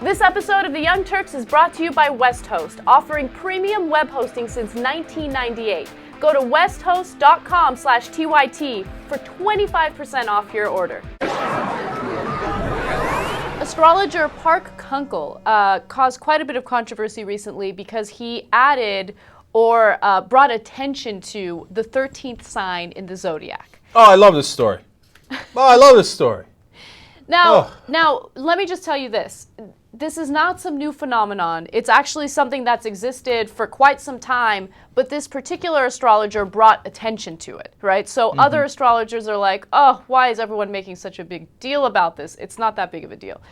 This episode of The Young Turks is brought to you by WestHost, offering premium web hosting since 1998. Go to westhost.com/TYT for 25% off your order. Astrologer Park Kunkel caused quite a bit of controversy recently because he added or brought attention to the 13th sign in the Zodiac. Oh, I love this story. Now, let me just tell you this. This is not some new phenomenon. It's actually something that's existed for quite some time, but this particular astrologer brought attention to it, right? So other astrologers are like, oh, why is everyone making such a big deal about this? It's not that big of a deal.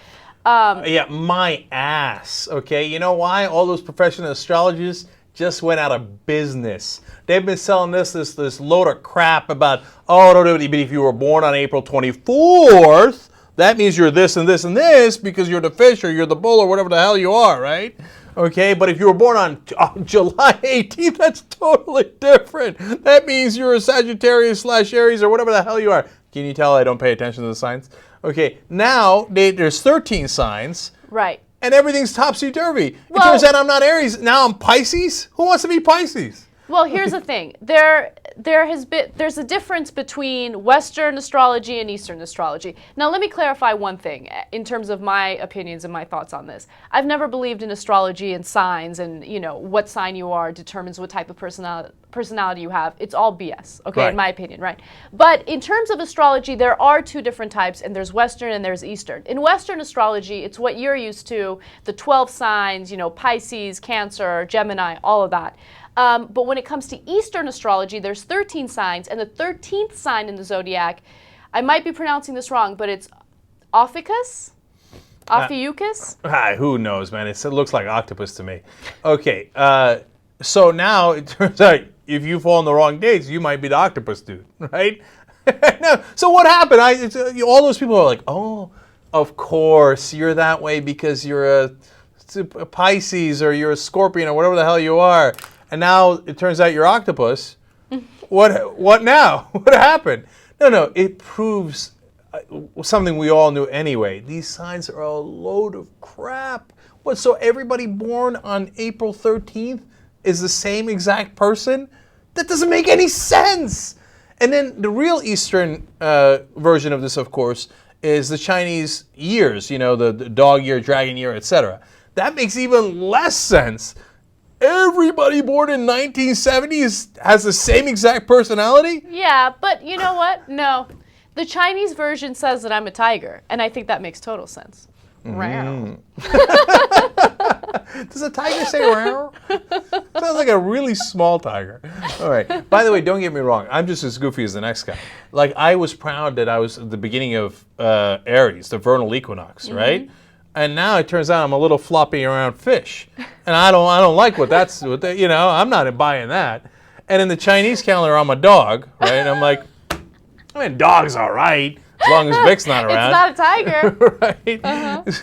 Yeah, my ass, okay? You know why? All those professional astrologers just went out of business. They've been selling this load of crap about, oh, no, but if you were born on April 24th, that means you're this and this and this because you're the fish or you're the bull or whatever the hell you are, right? Okay, but if you were born on July 18th, that's totally different. That means you're a Sagittarius/Aries or whatever the hell you are. Can you tell I don't pay attention to the signs? Okay, now there's 13 signs. Right. And everything's topsy-turvy. Well, it turns out I'm not Aries. Now I'm Pisces? Who wants to be Pisces? Well, here's the thing. There's a difference between Western astrology and Eastern astrology. Now, let me clarify one thing in terms of my opinions and my thoughts on this. I've never believed in astrology and signs and, what sign you are determines what type of personality you have. It's all BS, okay, right. In my opinion, right? But in terms of astrology, there are two different types, and there's Western and there's Eastern. In Western astrology, it's what you're used to, the 12 signs, Pisces, Cancer, Gemini, all of that. But when it comes to Eastern astrology, there's 13 signs, and the 13th sign in the Zodiac, I might be pronouncing this wrong, but it's Ophiuchus? Ophiuchus? Who knows, man? It looks like octopus to me. Okay, so now it turns out if you fall on the wrong dates, you might be the octopus dude, right? So what happened? All those people are like, oh, of course, you're that way because you're a Pisces or you're a Scorpion or whatever the hell you are. And now it turns out you're octopus. What now? What happened? No, it proves something we all knew anyway. These signs are a load of crap. What, so everybody born on April 13th is the same exact person? That doesn't make any sense. And then the real Eastern version of this, of course, is the Chinese years, the dog year, dragon year, etc. That makes even less sense. Everybody born in 1970 has the same exact personality? Yeah, but you know what? No. The Chinese version says that I'm a tiger, and I think that makes total sense. Does a tiger say row? Sounds like a really small tiger. All right. By the way, don't get me wrong. I'm just as goofy as the next guy. Like, I was proud that I was at the beginning of Aries, the vernal equinox, right? And now it turns out I'm a little floppy around fish, and I don't like what that's. I'm not buying that. And in the Chinese calendar, I'm a dog, right? And I'm like, dog's all right as long as Vic's not around. It's not a tiger, right?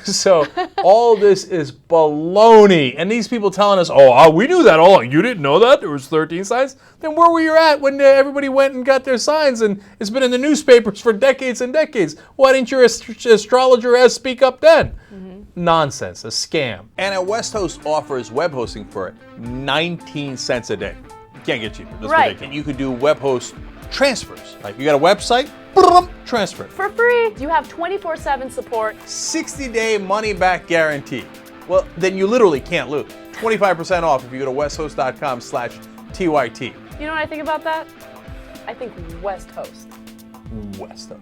So all this is baloney, and these people telling us, "Oh, we knew that all along. You didn't know that there was 13 signs." Then where were you at when everybody went and got their signs, and it's been in the newspapers for decades and decades? Why didn't your astrologer speak up then? Nonsense, a scam. And WestHost offers web hosting for 19 cents a day. You can't get cheaper. That's right. ridiculous. You could do web host transfers. Like you got a website, boom, transfer. For free. You have 24/7 support. 60-day money-back guarantee. Well, then you literally can't lose. 25% off if you go to westhost.com/TYT. You know what I think about that? I think WestHost. WestHost.